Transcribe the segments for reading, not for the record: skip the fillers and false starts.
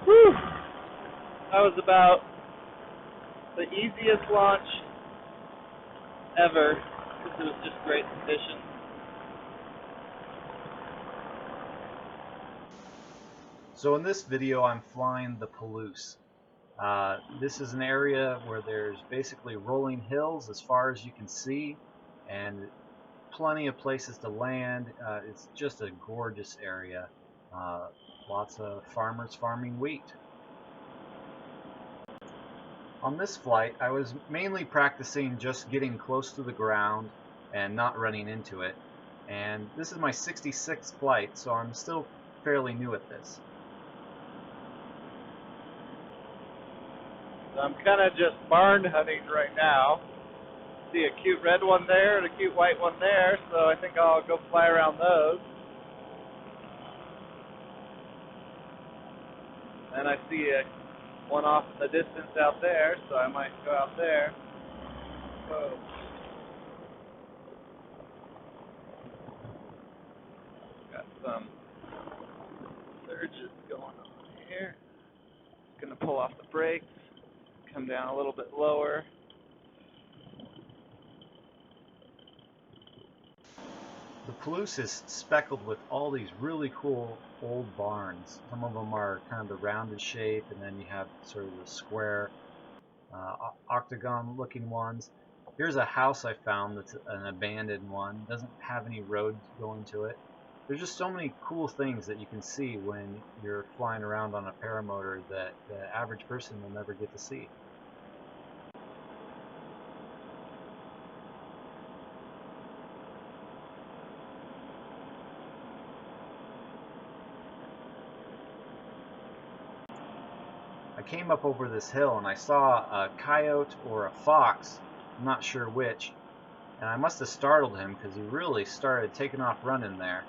Whew. That was about the easiest launch ever because it was just great conditions. So in this video I'm flying the Palouse. This is an area where there's basically rolling hills as far as you can see and plenty of places to land. It's just a gorgeous area. Lots of farmers farming wheat. On this flight I was mainly practicing just getting close to the ground and not running into it. And this is my 66th flight, so I'm still fairly new at this. So I'm kind of just barn hunting right now. See a cute red one there and a cute white one there, so I think I'll go fly around those. And I see one off in the distance out there, so I might go out there. Whoa. Got some surges going on here. Just gonna pull off the brakes, come down a little bit lower. The Palouse is speckled with all these really cool old barns. Some of them are kind of the rounded shape, and then you have sort of the square octagon looking ones. Here's a house I found that's an abandoned one. Doesn't have any roads going to it. There's just so many cool things that you can see when you're flying around on a paramotor that the average person will never get to see. I came up over this hill and I saw a coyote or a fox, I'm not sure which, and I must have startled him because he really started taking off running there.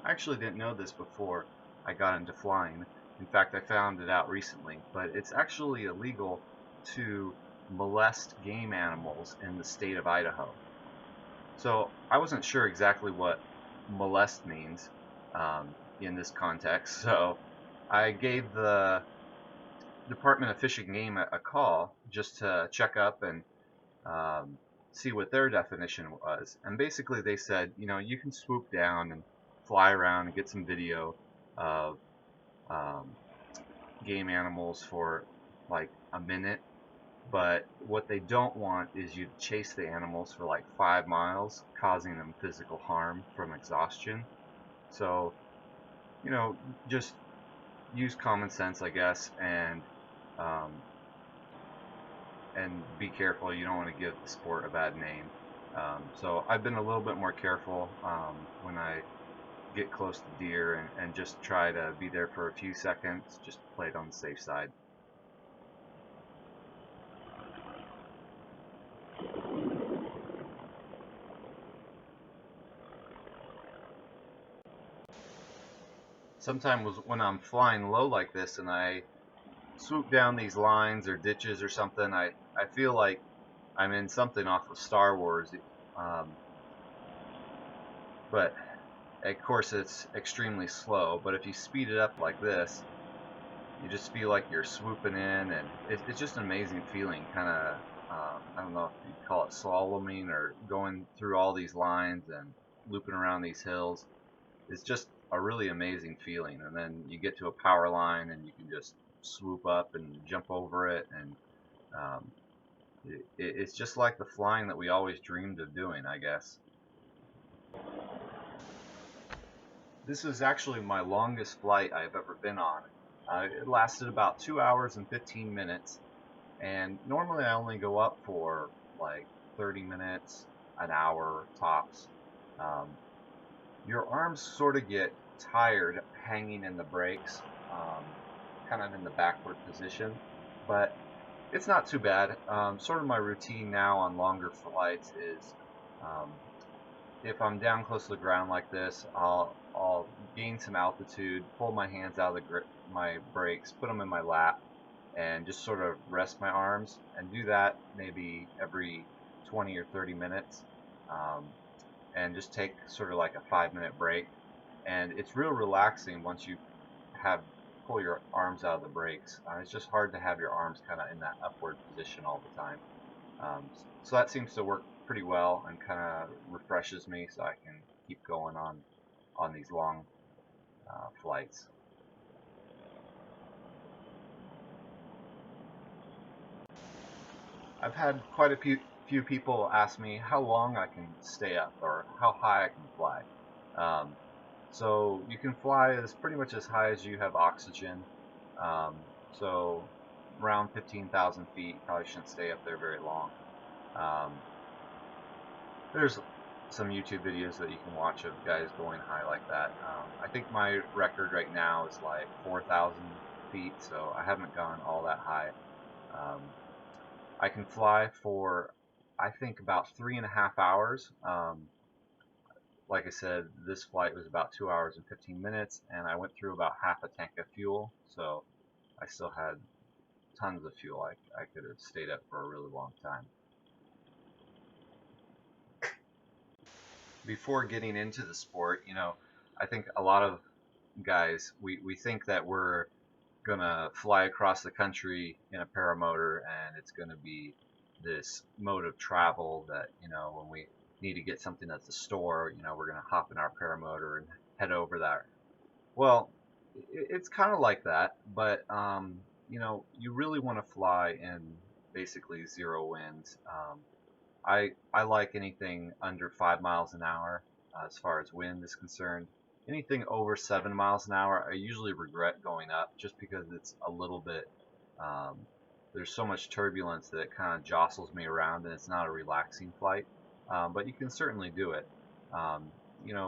I actually didn't know this before I got into flying. In fact, I found it out recently, but it's actually illegal to molest game animals in the state of Idaho. So I wasn't sure exactly what molest means in this context, so I gave the Department of Fish and Game a call just to check up and see what their definition was. And basically they said, you know, you can swoop down and fly around and get some video of game animals for like a minute, but what they don't want is you to chase the animals for like 5 miles, causing them physical harm from exhaustion. So, you know, just use common sense, I guess, and be careful. You don't want to give the sport a bad name. So I've been a little bit more careful when I get close to deer and just try to be there for a few seconds, just play it on the safe side. Sometimes when I'm flying low like this and I swoop down these lines or ditches or something, I feel like I'm in something off of Star Wars. But of course it's extremely slow, but if you speed it up like this, you just feel like you're swooping in, and it's just an amazing feeling, kind of, I don't know if you'd call it slaloming or going through all these lines and looping around these hills. It's just a really amazing feeling, and then you get to a power line and you can just swoop up and jump over it, and it's just like the flying that we always dreamed of doing, I guess. This is actually my longest flight I've ever been on. It lasted about 2 hours and 15 minutes, and normally I only go up for like 30 minutes, an hour tops. Your arms sort of get tired hanging in the brakes, kind of in the backward position, but it's not too bad. Sort of my routine now on longer flights is if I'm down close to the ground like this, I'll gain some altitude, pull my hands out of my brakes, put them in my lap, and just sort of rest my arms, and do that maybe every 20 or 30 minutes, and just take sort of like a 5-minute break. and it's real relaxing once you have pull your arms out of the brakes. It's just hard to have your arms kind of in that upward position all the time. So that seems to work pretty well and kind of refreshes me, so I can keep going on these long flights. I've had quite a few people ask me how long I can stay up or how high I can fly. Um, so you can fly as pretty much as high as you have oxygen. Um, so around 15,000 feet. Probably shouldn't stay up there very long. Um, there's some YouTube videos that you can watch of guys going high like that. I think my record right now is like 4,000 feet, so I haven't gone all that high. Um, I can fly for, I think, about 3.5 hours. Like I said, this flight was about 2 hours and 15 minutes, and I went through about half a tank of fuel, so I still had tons of fuel. I could have stayed up for a really long time. Before getting into the sport, I think a lot of guys, we think that we're gonna fly across the country in a paramotor, and it's gonna be this mode of travel that, when we need to get something at the store, we're gonna hop in our paramotor and head over there. Well, it's kind of like that, but you really want to fly in basically zero winds. I like anything under 5 miles an hour as far as wind is concerned. Anything over 7 miles an hour, I usually regret going up just because it's a little bit. Um, there's so much turbulence that it kind of jostles me around, and it's not a relaxing flight. But you can certainly do it. Um,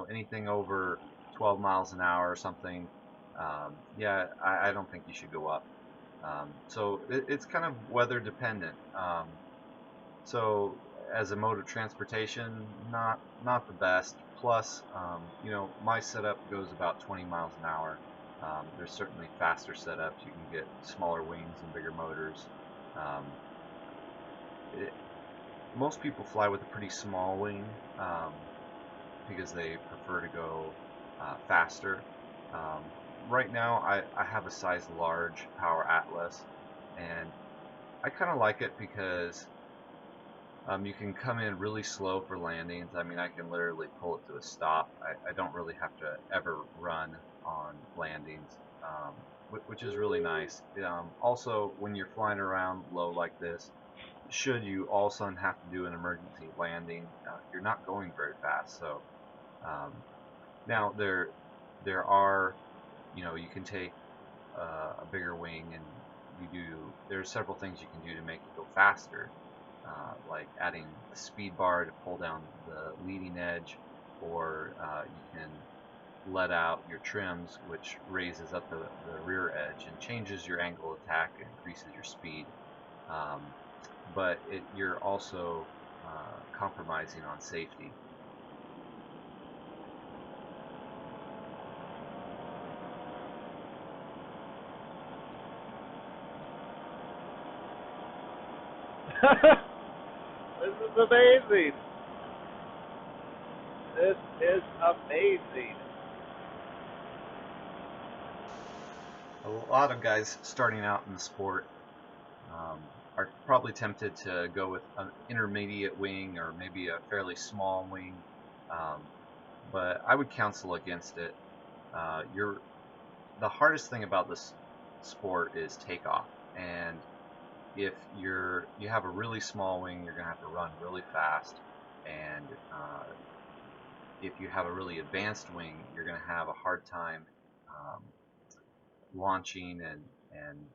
anything over 12 miles an hour or something, yeah, I don't think you should go up. So it's kind of weather dependent. So as a mode of transportation, not the best. Plus, my setup goes about 20 miles an hour. There's certainly faster setups. You can get smaller wings and bigger motors. Um, Most people fly with a pretty small wing because they prefer to go faster. Um, right now, I have a size large Power Atlas, and I kind of like it because you can come in really slow for landings. I mean, I can literally pull it to a stop. I don't really have to ever run on landings, which is really nice. Also, when you're flying around low like this, should you all of a sudden have to do an emergency landing, you're not going very fast. So now there are, you can take a bigger wing, and there's several things you can do to make it go faster. Like adding a speed bar to pull down the leading edge, or you can let out your trims, which raises up the rear edge and changes your angle of attack and increases your speed. But you're also compromising on safety. This is amazing. This is amazing. A lot of guys starting out in the sport are probably tempted to go with an intermediate wing or maybe a fairly small wing, but I would counsel against it. The hardest thing about this sport is takeoff, and if you have a really small wing, you're gonna have to run really fast, and if you have a really advanced wing, you're gonna have a hard time um, launching, and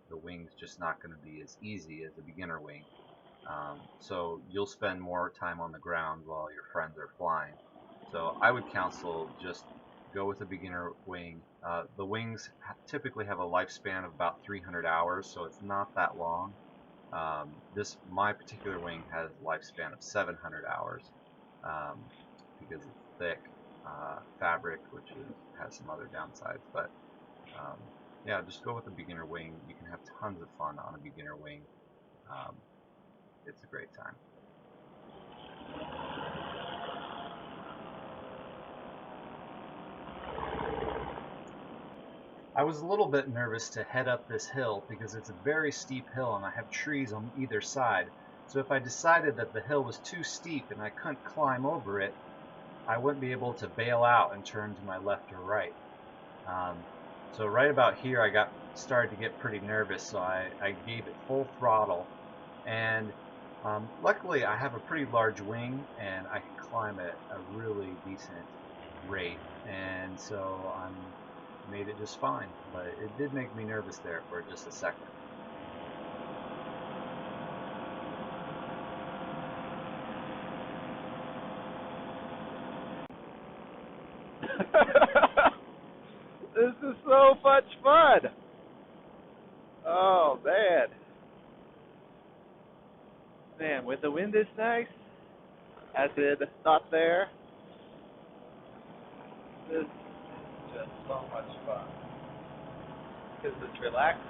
the wing's just not going to be as easy as a beginner wing. So you'll spend more time on the ground while your friends are flying. So I would counsel just go with a beginner wing. The wings typically have a lifespan of about 300 hours, so it's not that long. My particular wing has a lifespan of 700 hours because it's thick fabric, which has some other downsides. But yeah, just go with a beginner wing. You can have tons of fun on a beginner wing. It's a great time. I was a little bit nervous to head up this hill because it's a very steep hill and I have trees on either side. So if I decided that the hill was too steep and I couldn't climb over it, I wouldn't be able to bail out and turn to my left or right. So right about here I started to get pretty nervous, so I gave it full throttle, and luckily I have a pretty large wing and I can climb at a really decent rate, and so I made it just fine, but it did make me nervous there for just a second. This is so much fun. Oh man. Man, when the wind is nice, as it's not there, this is just so much fun. Because it's relaxing.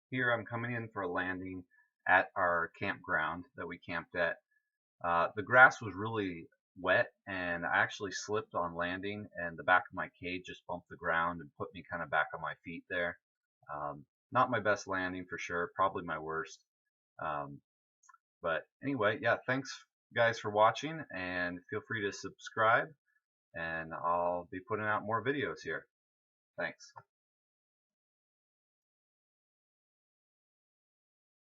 Here I'm coming in for a landing at our campground that we camped at. The grass was really wet and I actually slipped on landing and the back of my cage just bumped the ground and put me kind of back on my feet there. Not my best landing for sure, probably my worst. Um, but anyway, yeah, thanks guys for watching and feel free to subscribe and I'll be putting out more videos here. Thanks.